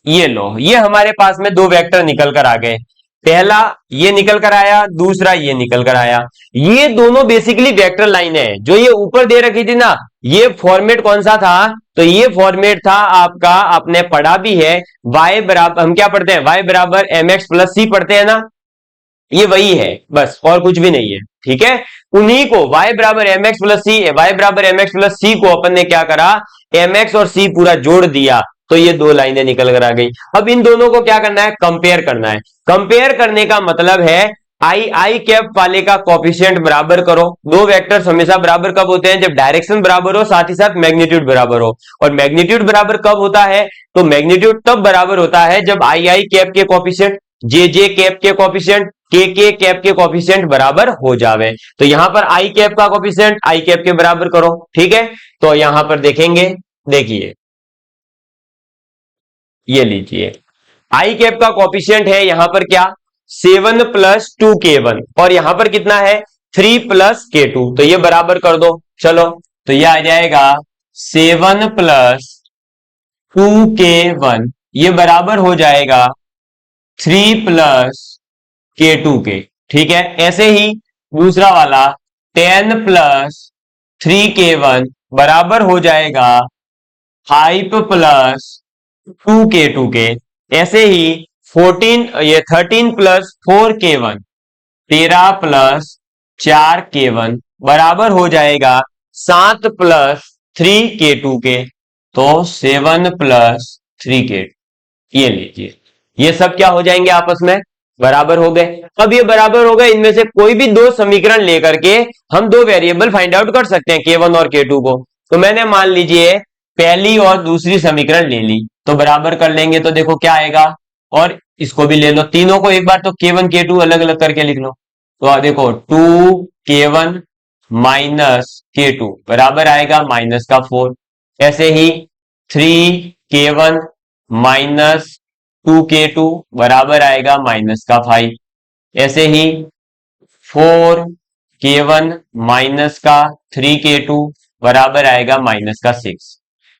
Speaker 1: ये लो, ये हमारे पास में दो वेक्टर निकल कर आ गए। पहला ये निकल कर आया, दूसरा ये निकल कर आया। ये दोनों बेसिकली वेक्टर लाइन है। जो ये ऊपर दे रखी थी ना, ये फॉर्मेट कौन सा था, तो ये फॉर्मेट था आपका, आपने पढ़ा भी है, y बराबर, हम क्या पढ़ते हैं, y बराबर mx प्लस सी पढ़ते हैं ना, ये वही है बस, और कुछ भी नहीं है। ठीक है, उन्हीं को y बराबर mx प्लस सी, y बराबर mx प्लस सी को अपन ने क्या करा, mx और c पूरा जोड़ दिया, तो ये दो लाइनें निकल कर आ गई। अब इन दोनों को क्या करना है, कंपेयर करना है। कंपेयर करने का मतलब है आई कैप वाले का कोफिशिएंट बराबर करो। दो वेक्टर्स हमेशा बराबर कब होते हैं, जब डायरेक्शन बराबर हो, साथ ही साथ मैग्नीट्यूड बराबर हो। और मैग्नीट्यूड बराबर कब होता है, तो मैग्नीट्यूड तब बराबर होता है जब आई कैप के कोफिशिएंट जे कैप के कोफिशिएंट के कैप के कोफिशिएंट बराबर हो जावे। तो यहां पर आई कैप का कोफिशिएंट आई कैप के बराबर करो। ठीक है, तो यहां पर देखेंगे, देखिए ये लीजिए, आई कैप का कोफिशिएंट है यहां पर क्या 7 प्लस 2k1 और यहां पर कितना है 3 प्लस k2, तो ये बराबर कर दो। चलो तो ये आ जाएगा 7 प्लस 2k1, ये बराबर हो जाएगा 3 प्लस k2 के। ठीक है, ऐसे ही दूसरा वाला 10 प्लस 3k1 बराबर हो जाएगा 5 प्लस 2k2 के। ऐसे ही 13 प्लस 4k1, 13 प्लस 4k1 बराबर हो जाएगा 7 प्लस 3k2 के। तो 7 प्लस 3k, ये लीजिए, ये सब क्या हो जाएंगे आपस में बराबर हो गए। अब ये बराबर हो गए, इनमें से कोई भी दो समीकरण लेकर के हम दो वेरिएबल फाइंड आउट कर सकते हैं k1 और k2 को। तो मैंने मान लीजिए पहली और दूसरी समीकरण ले ली, तो बराबर कर लेंगे तो देखो क्या आएगा, और इसको भी ले लो, तीनों को एक बार तो k1 k2 अलग अलग करके लिख लो। तो देखो 2k1 माइनस k2 बराबर आएगा माइनस का 4। ऐसे ही 3k1 माइनस 2k2 बराबर आएगा माइनस का 5। ऐसे ही 4k1 माइनस का 3k2 बराबर आएगा माइनस का 6।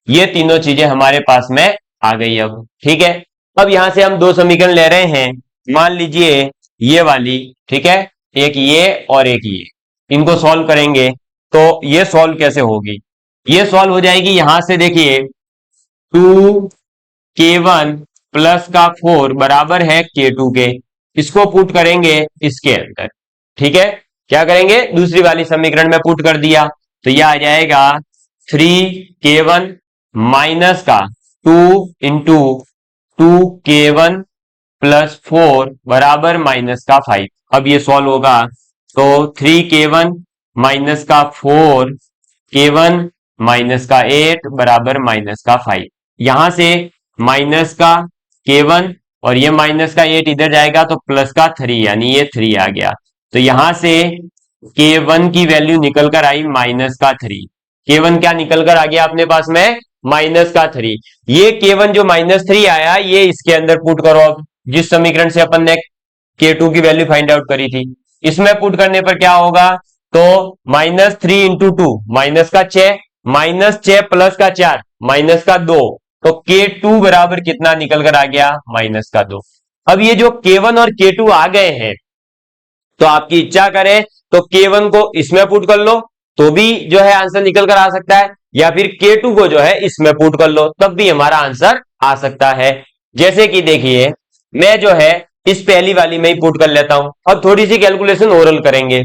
Speaker 1: ये तीनों चीजें हमारे पास में आ गई अब। ठीक है, अब यहां से हम दो समीकरण ले रहे हैं, मान लीजिए ये वाली, ठीक है, एक ये और एक ये, इनको सॉल्व करेंगे तो ये सॉल्व कैसे होगी, ये सॉल्व हो जाएगी यहां से। देखिए 2k1 प्लस का 4 बराबर है k2 के, इसको पुट करेंगे इसके अंदर। ठीक है, क्या करेंगे, दूसरी वाली समीकरण में पुट कर दिया, तो यह आ जाएगा 3k1 माइनस का 2 इंटू 2k1 प्लस 4 बराबर माइनस का 5। अब ये सॉल्व होगा तो 3k1 माइनस का 4, k1 माइनस का 8 बराबर माइनस का 5। यहां से माइनस का k1 और ये माइनस का 8 इधर जाएगा तो प्लस का 3, यानी ये 3 आ गया। तो यहां से k1 की वैल्यू निकल कर आई माइनस का 3। k1 क्या निकल कर आ गया अपने पास में, माइनस का 3। ये k1 जो माइनस 3 आया, ये इसके अंदर पुट करो। अब जिस समीकरण से अपन ने k2 की वैल्यू फाइंड आउट करी थी, इसमें पुट करने पर क्या होगा, तो माइनस 3 इंटू 2 माइनस का 6, माइनस 6 प्लस का 4 माइनस का 2, तो k2 बराबर कितना निकल कर आ गया, माइनस का 2। अब ये जो k1 और k2 आ गए हैं, तो आपकी इच्छा करे तो k1 को इसमें पुट कर लो तो भी जो है आंसर निकल कर आ सकता है, या फिर k2 को जो है इसमें पुट कर लो तब भी हमारा आंसर आ सकता है। जैसे कि देखिए मैं जो है इस पहली वाली में ही पुट कर लेता हूं, और थोड़ी सी कैलकुलेशन ओरल करेंगे।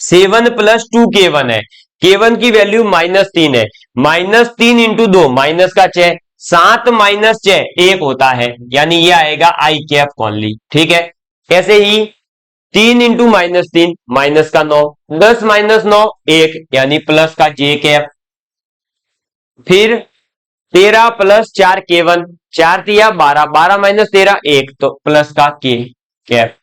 Speaker 1: 7 प्लस 2k1 है, k1 की वैल्यू -3 है, -3 इंटू 2 माइनस का 6, 7 माइनस 6 1 होता है, यानी ये आएगा आई कैप ओनली। ठीक है, ऐसे ही 3 इंटू -3 माइनस का 9, 10 माइनस 9 1, यानी प्लस का जे कैप। फिर 13 प्लस 4 k1, 4 दिया 12, 12 माइनस 13 1, तो प्लस का के कैप।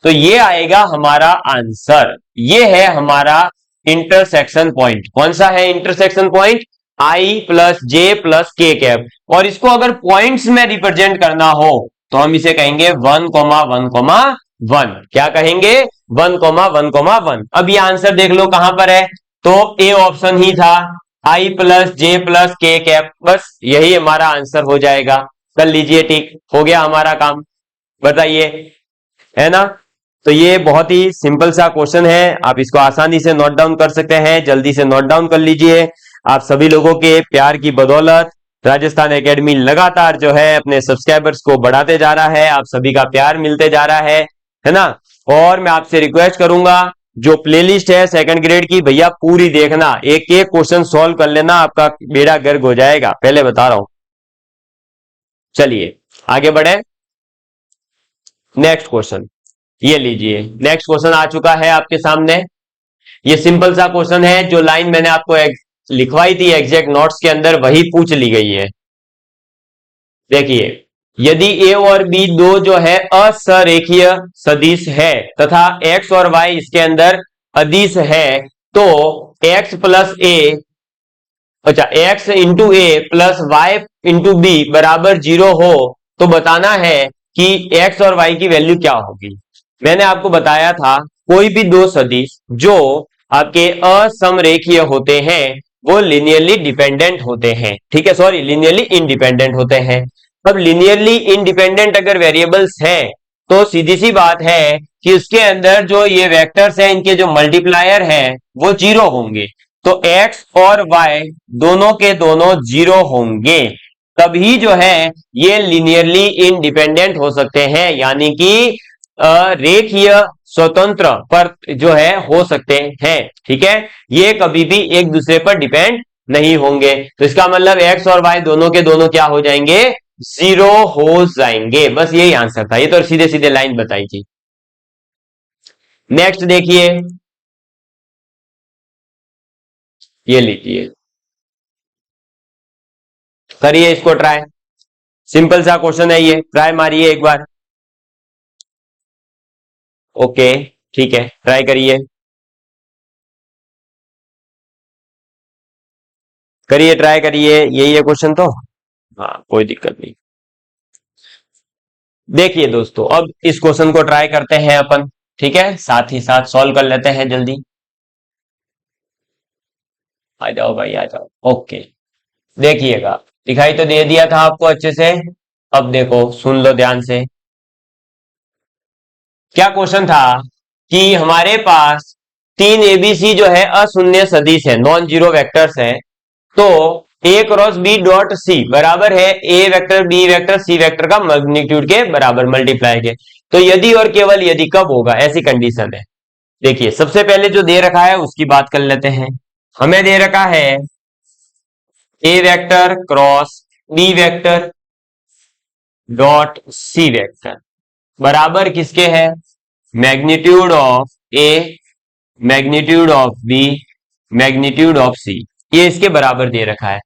Speaker 1: तो ये आएगा हमारा आंसर। ये है हमारा इंटरसेक्शन पॉइंट। कौन सा है इंटरसेक्शन पॉइंट, आई प्लस जे प्लस के कैप। और इसको अगर पॉइंट्स में रिप्रेजेंट करना हो तो हम इसे कहेंगे 1,1,1। क्या कहेंगे, 1,1,1। अब ये आंसर देख लो कहां पर है, तो ए ऑप्शन ही था, आई प्लस जे प्लस के कैप। बस यही हमारा आंसर हो जाएगा। कर लीजिए, ठीक हो गया हमारा काम। बताइए, है ना। तो ये बहुत ही सिंपल सा क्वेश्चन है, आप इसको आसानी से नोट डाउन कर सकते हैं। जल्दी से नोट डाउन कर लीजिए। आप सभी लोगों के प्यार की बदौलत राजस्थान एकेडमी लगातार जो है अपने सब्सक्राइबर्स को बढ़ाते जा रहा है। आप सभी का प्यार मिलते जा रहा है ना। और मैं आपसे रिक्वेस्ट करूंगा, जो प्लेलिस्ट है सेकंड ग्रेड की, भैया पूरी देखना, एक एक क्वेश्चन सॉल्व कर लेना, आपका बेड़ा गर्क हो जाएगा, पहले बता रहा हूं। चलिए आगे बढ़े। नेक्स्ट क्वेश्चन, ये लीजिए, नेक्स्ट क्वेश्चन आ चुका है आपके सामने। ये सिंपल सा क्वेश्चन है, जो लाइन मैंने आपको लिखवाई थी एग्जैक्ट नोट्स के अंदर, वही पूछ ली गई है। देखिए, यदि ए और बी दो जो है असरेखीय सदिश है तथा एक्स और वाई इसके अंदर अदिश है, तो एक्स प्लस ए, अच्छा एक्स इंटू ए प्लस वाई इंटू बी बराबर 0 हो, तो बताना है कि x और y की वैल्यू क्या होगी। मैंने आपको बताया था कोई भी दो सदिश जो आपके असमरेखीय होते हैं वो लिनियरली डिपेंडेंट होते हैं, ठीक है, सॉरी लिनियरली इंडिपेंडेंट होते हैं। अब लिनियरली इंडिपेंडेंट अगर वेरिएबल्स हैं तो सीधी सी बात है कि उसके अंदर जो ये वेक्टर्स हैं इनके जो मल्टीप्लायर है वो जीरो होंगे। तो x और y दोनों के दोनों जीरो होंगे, तभी जो है ये लिनियरली इंडिपेंडेंट हो सकते हैं, यानी कि रेखीय स्वतंत्र पर जो है हो सकते हैं, ठीक है। ये कभी भी एक दूसरे पर डिपेंड नहीं होंगे। तो इसका मतलब x और y दोनों के दोनों क्या हो जाएंगे, जीरो हो जाएंगे। बस यही आंसर था, ये तो सीधे सीधे लाइन बताई थी। नेक्स्ट देखिए, ये लीजिए, करिए इसको ट्राई। सिंपल सा क्वेश्चन है ये, ट्राई मारिए एक बार। ओके ठीक है, ट्राई करिए, करिए ट्राई करिए, यही है क्वेश्चन तो। हाँ कोई दिक्कत नहीं। देखिए दोस्तों, अब इस क्वेश्चन को ट्राई करते हैं अपन, ठीक है, साथ ही साथ सॉल्व कर लेते हैं जल्दी। आ जाओ भाई आ जाओ। ओके, देखिएगा, दिखाई तो दे दिया था आपको अच्छे से। अब देखो सुन लो ध्यान से, क्या क्वेश्चन था कि हमारे पास तीन एबीसी जो है अशून्य सदिश है, नॉन जीरो वेक्टर्स है। तो A cross B dot C बराबर है A vector B vector C vector का मैग्नीट्यूड के बराबर मल्टीप्लाई के। तो यदि और केवल यदि कब होगा, ऐसी कंडीशन है। देखिए सबसे पहले जो दे रखा है उसकी बात कर लेते हैं। हमें दे रखा है A vector cross B vector dot C vector बराबर किसके है, magnitude of A, magnitude of B, magnitude of C, ये इसके बराबर दे रखा है।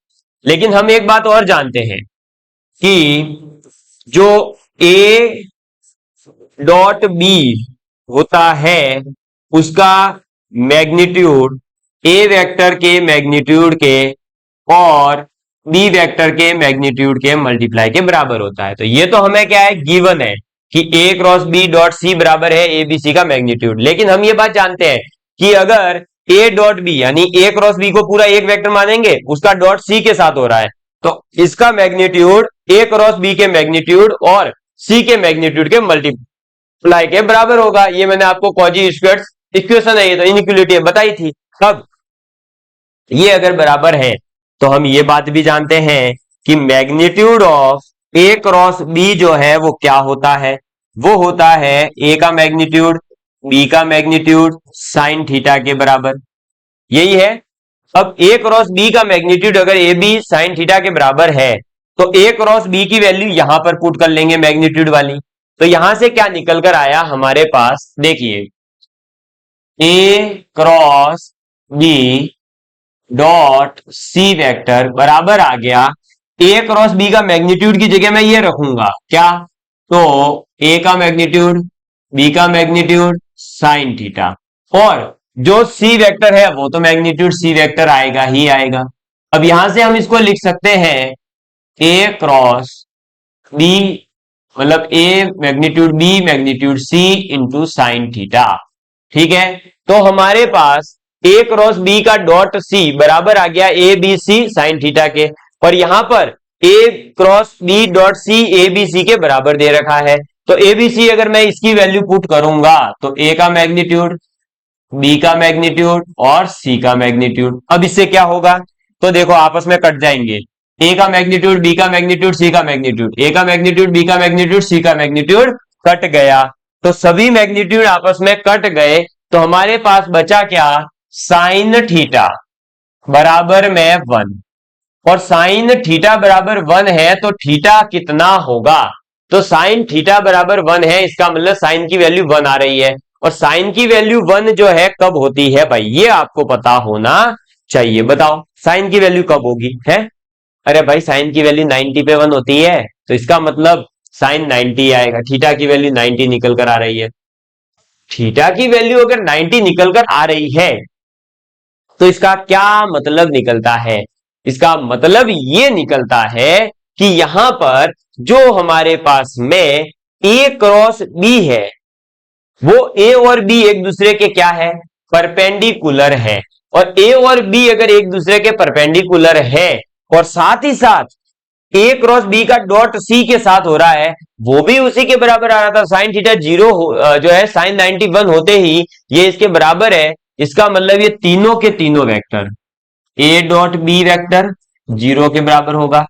Speaker 1: लेकिन हम एक बात और जानते हैं कि जो ए डॉट बी होता है उसका मैग्नीट्यूड ए वेक्टर के मैग्नीट्यूड के और बी वेक्टर के मैग्नीट्यूड के मल्टीप्लाई के बराबर होता है। तो ये तो हमें क्या है, गिवन है कि ए क्रॉस बी डॉट सी बराबर है ए बी सी का मैग्नीट्यूड। लेकिन हम ये बात जानते हैं कि अगर ए डॉट बी यानी ए क्रॉस बी को पूरा एक वेक्टर मानेंगे, उसका डॉट सी के साथ हो रहा है, तो इसका मैग्नीट्यूड ए क्रॉस बी के मैग्नीट्यूड और सी के मैग्नीट्यूड के मल्टीप्लाई के बराबर होगा। ये मैंने आपको कॉजी स्क्वायर इक्वेशन है, ये तो इनइक्वालिटी बताई थी। अब ये अगर बराबर है तो हम ये बात भी जानते हैं कि magnitude of A cross B जो है वो क्या होता है, वो होता है ए का मैग्नीट्यूड बी का मैग्नीट्यूड साइन थीटा के बराबर, यही है। अब ए क्रॉस बी का मैग्नीट्यूड अगर ए बी साइन थीटा के बराबर है तो ए क्रॉस बी की वैल्यू यहां पर पुट कर लेंगे मैग्नीट्यूड वाली। तो यहां से क्या निकल कर आया हमारे पास, देखिए A cross B dot C vector बराबर आ गया, ए क्रॉस बी का मैग्नीट्यूड की जगह मैं ये रखूंगा क्या, तो ए का मैग्नीट्यूड बी का मैग्नीट्यूड साइन थीटा, और जो सी वेक्टर है वो तो मैग्नीट्यूड सी वेक्टर आएगा ही आएगा। अब यहां से हम इसको लिख सकते हैं ए क्रॉस बी मतलब A magnitude B magnitude C into sine theta, ठीक है। तो हमारे पास ए क्रॉस बी का डॉट सी बराबर आ गया A B C sine theta के, और यहां पर A cross B dot C A B C के बराबर दे रखा है। तो ए बी सी अगर मैं इसकी वैल्यू पुट करूंगा तो ए का मैग्नीट्यूड बी का मैग्नीट्यूड और सी का मैग्नीट्यूड। अब इससे क्या होगा, तो देखो आपस में कट जाएंगे, ए का मैग्नीट्यूड बी का मैग्नीट्यूड सी का मैग्नीट्यूड, ए का मैग्नीट्यूड बी का मैग्नीट्यूड सी का मैग्नीट्यूड कट गया। तो सभी मैग्नीट्यूड आपस में कट गए, तो हमारे पास बचा क्या, साइन थीटा बराबर में 1, और साइन थीटा बराबर 1 है तो थीटा कितना होगा, तो साइन थीटा बराबर 1 है, इसका मतलब साइन की वैल्यू 1 आ रही है। और साइन की वैल्यू 1 जो है कब होती है भाई, ये आपको पता होना चाहिए। बताओ साइन की वैल्यू कब होगी है, अरे भाई साइन की वैल्यू 90 पे 1 होती है, तो इसका मतलब साइन 90 आएगा। थीटा की वैल्यू 90 निकल कर आ रही है, थीटा की वैल्यू अगर 90 निकल कर आ रही है तो इसका क्या मतलब निकलता है, इसका मतलब ये निकलता है कि यहां पर जो हमारे पास में ए क्रॉस बी है, वो ए और बी एक दूसरे के क्या है, परपेंडिकुलर है। और ए और बी अगर एक दूसरे के परपेंडिकुलर है और साथ ही साथ ए क्रॉस बी का डॉट सी के साथ हो रहा है, वो भी उसी के बराबर आ रहा था, साइन थीटा 0 जो है साइन 91 होते ही ये इसके बराबर है। इसका मतलब ये तीनों के तीनों vector A dot B vector 0 के बराबर होगा,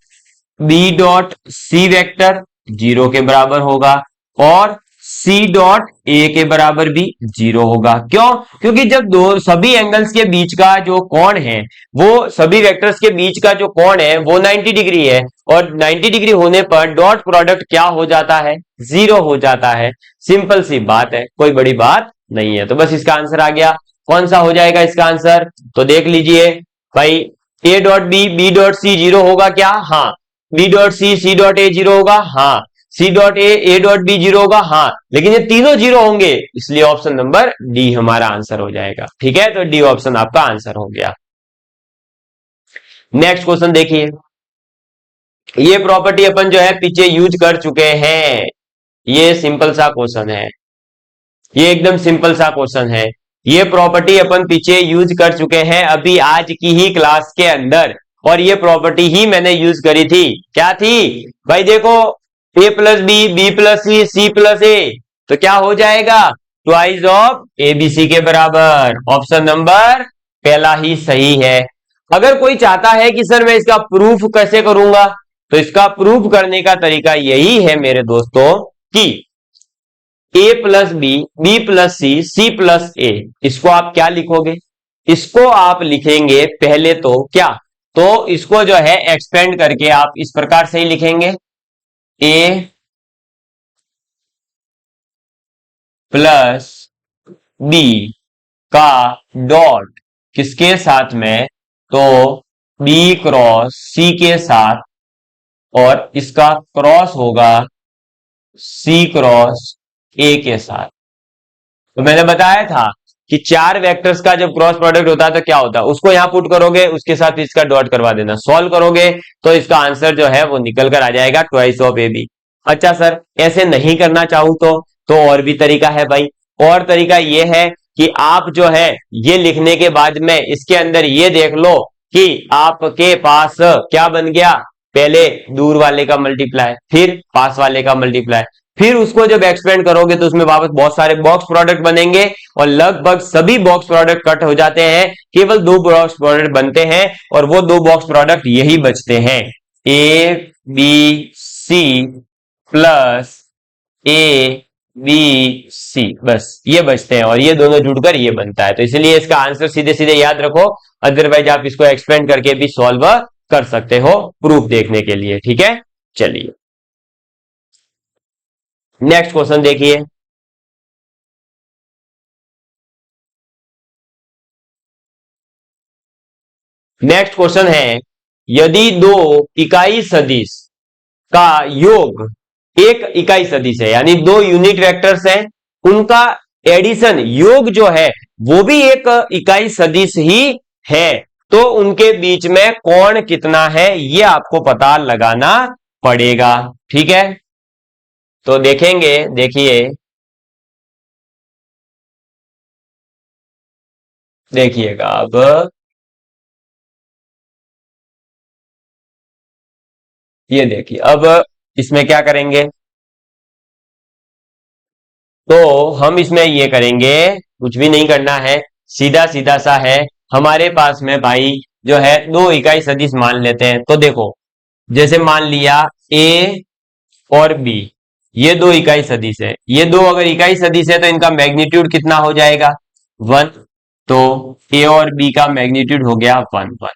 Speaker 1: बी डॉट सी वेक्टर 0 के बराबर होगा और सी डॉट ए के बराबर भी 0 होगा। क्यों? क्योंकि जब दो सभी एंगल्स के बीच का जो कोण है, वो सभी वेक्टर्स के बीच का जो कोण है वो 90 डिग्री है, और 90 डिग्री होने पर डॉट प्रोडक्ट क्या हो जाता है, 0 हो जाता है। सिंपल सी बात है, कोई बड़ी बात नहीं है। तो बस इसका आंसर आ गया। कौन सा हो जाएगा इसका आंसर, तो देख लीजिए भाई, A dot B dot C 0 होगा क्या, हाँ। B dot C dot A 0 होगा, हाँ। C dot A dot B 0 होगा, हाँ। लेकिन ये तीनों 0 होंगे, इसलिए ऑप्शन नंबर डी हमारा आंसर हो जाएगा। ठीक है, तो डी ऑप्शन आपका आंसर हो गया। नेक्स्ट क्वेश्चन देखिए, ये प्रॉपर्टी अपन जो है पीछे यूज कर चुके हैं। ये सिंपल सा क्वेश्चन है, ये एकदम सिंपल सा क्वेश्चन है। ये प्रॉपर्टी अपन पीछे यूज कर चुके हैं अभी आज की ही क्लास के अंदर, और ये प्रॉपर्टी ही मैंने यूज करी थी। क्या थी भाई, देखो A plus B plus C plus A, तो क्या हो जाएगा, twice of A B C के बराबर। ऑप्शन नंबर पहला ही सही है। अगर कोई चाहता है कि सर मैं इसका प्रूफ कैसे करूंगा, तो इसका प्रूफ करने का तरीका यही है मेरे दोस्तों कि A plus B plus C plus A, इसको आप क्या लिखोगे, इसको आप लिखेंगे पहले तो क्या, तो इसको जो है एक्सपेंड करके आप इस प्रकार से ही लिखेंगे, ए प्लस बी का डॉट किसके साथ में, तो बी क्रॉस सी के साथ, और इसका क्रॉस होगा सी क्रॉस ए के साथ। तो मैंने बताया था कि चार वेक्टर्स का जब क्रॉस प्रोडक्ट होता है तो क्या होता है, उसको यहां पुट करोगे, उसके साथ इसका डॉट करवा देना, सॉल्व करोगे तो इसका आंसर जो है वो निकल कर आ जाएगा ट्वाइस ऑफ ए बी। अच्छा सर ऐसे नहीं करना चाहूं तो और भी तरीका है भाई। और तरीका ये है कि आप जो है ये लिखने के बाद में इसके अंदर ये देख लो कि आपके पास क्या बन गया, पहले दूर वाले का मल्टीप्लाई, फिर पास वाले का मल्टीप्लाई, फिर उसको जब एक्सपेंड करोगे तो उसमें वापस बहुत सारे बॉक्स प्रोडक्ट बनेंगे, और लगभग सभी बॉक्स प्रोडक्ट कट हो जाते हैं, केवल दो बॉक्स प्रोडक्ट बनते हैं, और वो दो बॉक्स प्रोडक्ट यही बचते हैं, A B C plus A B C, बस ये बचते हैं, और ये दोनों जुड़कर ये बनता है। तो इसलिए इसका आंसर सीधे सीधे याद रखो, अदरवाइज आप इसको एक्सपेंड करके भी सॉल्व कर सकते हो प्रूफ देखने के लिए। ठीक है, चलिए नेक्स्ट क्वेश्चन देखिए, नेक्स्ट क्वेश्चन है, यदि दो इकाई सदिश का योग एक इकाई सदिश है, यानी दो यूनिट वेक्टर्स हैं, उनका एडिशन योग जो है वो भी एक इकाई सदिश ही है, तो उनके बीच में कोण कितना है ये आपको पता लगाना पड़ेगा। ठीक है, तो देखेंगे, देखिए देखिएगा अब, ये देखिए अब इसमें क्या करेंगे, तो हम इसमें ये करेंगे, कुछ भी नहीं करना है, सीधा सीधा सा है। हमारे पास में भाई जो है दो इकाई सदिश मान लेते हैं। तो देखो जैसे मान लिया ए और बी, ये दो इकाई सदिश है, ये दो अगर इकाई सदिश है तो इनका मैग्नीट्यूड कितना हो जाएगा, 1। तो ए और बी का मैग्नीट्यूड हो गया 1 1।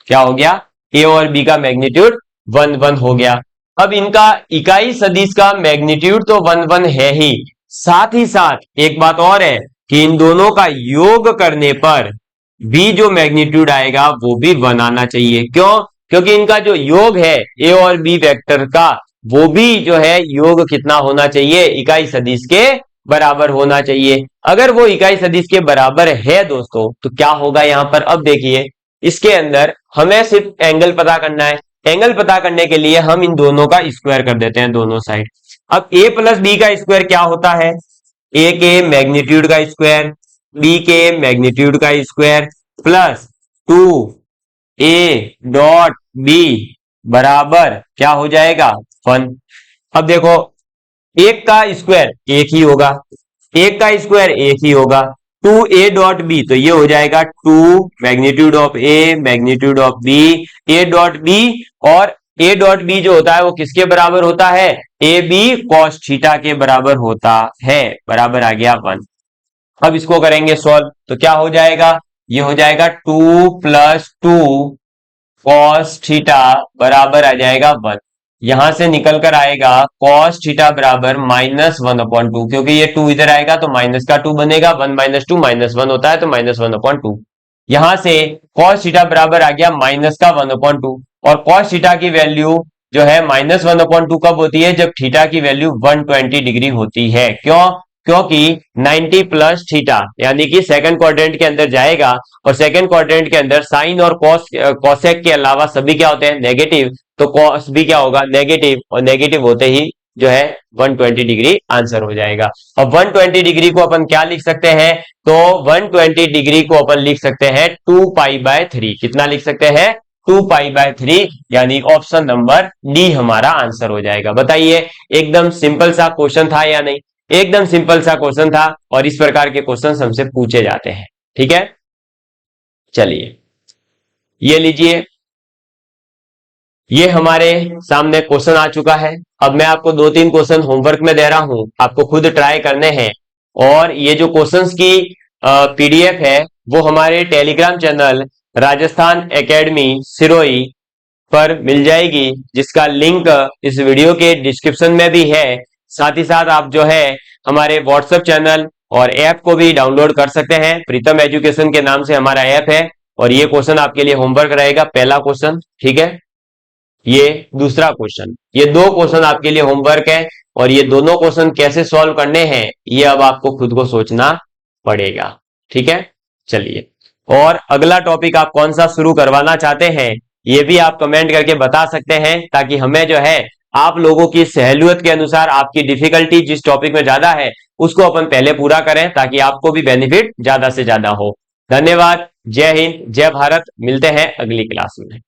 Speaker 1: क्या हो गया, ए और बी का मैग्नीट्यूड 1 1 हो गया। अब इनका इकाई सदिश का मैग्नीट्यूड तो 1 1 है ही साथ एक बात और है कि इन दोनों का योग करने पर भी जो मैग्नीट्यूड आएगा वो भी 1 आना चाहिए। क्यों? क्योंकि इनका जो योग है ए और बी वेक्टर का, वो भी जो है योग कितना होना चाहिए, इकाई सदिश के बराबर होना चाहिए। अगर वो इकाई सदिश के बराबर है दोस्तों, तो क्या होगा यहां पर, अब देखिए इसके अंदर हमें सिर्फ एंगल पता करना है। एंगल पता करने के लिए हम इन दोनों का स्क्वायर कर देते हैं दोनों साइड। अब a प्लस बी का स्क्वायर क्या होता है? a के मैग्नीट्यूड का स्क्वायर, b के मैग्नीट्यूड का square plus 2a dot b बराबर क्या हो जाएगा? 1। अब देखो, एक का स्क्वायर एक ही होगा, एक का स्क्वायर एक ही होगा, 2a डॉट बी तो ये हो जाएगा 2 magnitude of a magnitude of b, a dot b, और a डॉट b जो होता है वो किसके बराबर होता है? ए बी कॉस थीटा के बराबर होता है, बराबर आ गया 1। अब इसको करेंगे सॉल्व तो क्या हो जाएगा? ये हो जाएगा 2 प्लस 2 कॉस थीटा बराबर आ जाएगा 1। यहां से निकल कर आएगा कॉस थीटा बराबर -1/2, क्योंकि ये 2 इधर आएगा तो माइनस का 2 बनेगा, 1 - 2 -1 होता है तो -1/2। यहां से कॉस थीटा बराबर आ गया माइनस का 1/2, और कॉस थीटा की वैल्यू जो है -1/2 कब होती है? जब थीटा की वैल्यू 120 डिग्री होती है। क्यों? क्योंकि 90 प्लस थीटा यानी कि सेकंड क्वाड्रेंट के अंदर जाएगा, और सेकंड क्वाड्रेंट के अंदर साइन और कॉसेक के अलावा सभी क्या होते हैं? नेगेटिव, तो कॉस भी क्या होगा? नेगेटिव, और नेगेटिव होते ही जो है 120 डिग्री आंसर हो जाएगा। अब 120 डिग्री को अपन क्या लिख सकते हैं? तो 120 डिग्री को अपन लिख सकते हैं 2π/3। कितना लिख सकते हैं? 2π/3, यानी ऑप्शन नंबर डी हमारा आंसर हो जाएगा। बताइए, एकदम सिंपल सा क्वेश्चन था या नहीं? एकदम सिंपल सा क्वेश्चन था, और इस प्रकार के क्वेश्चन हमसे पूछे जाते हैं। ठीक है, चलिए ये लीजिए, ये हमारे सामने क्वेश्चन आ चुका है। अब मैं आपको 2-3 क्वेश्चन होमवर्क में दे रहा हूं, आपको खुद ट्राई करने हैं, और ये जो क्वेश्चंस की पीडीएफ है वो हमारे Telegram channel Rajasthan academy Sirohi पर मिल जाएगी, जिसका लिंक इस वीडियो के डिस्क्रिप्शन में भी है। साथ ही साथ आप जो है हमारे व्हाट्सएप चैनल और ऐप को भी डाउनलोड कर सकते हैं। प्रीतम एजुकेशन के नाम से हमारा ऐप है, और ये क्वेश्चन आपके लिए होमवर्क रहेगा, पहला क्वेश्चन। ठीक है, ये दूसरा क्वेश्चन, ये 2 क्वेश्चन आपके लिए होमवर्क है, और ये दोनों क्वेश्चन कैसे सॉल्व करने हैं ये अब आपको खुद को सोचना पड़ेगा। ठीक है, चलिए, और अगला टॉपिक आप कौन सा शुरू करवाना चाहते हैं ये भी आप कमेंट करके बता सकते हैं, ताकि हमें जो है आप लोगों की सहूलियत के अनुसार आपकी डिफिकल्टी जिस टॉपिक में ज्यादा है उसको अपन पहले पूरा करें, ताकि आपको भी बेनिफिट ज्यादा से ज्यादा हो। धन्यवाद, जय हिंद, जय भारत, मिलते हैं अगली क्लास में।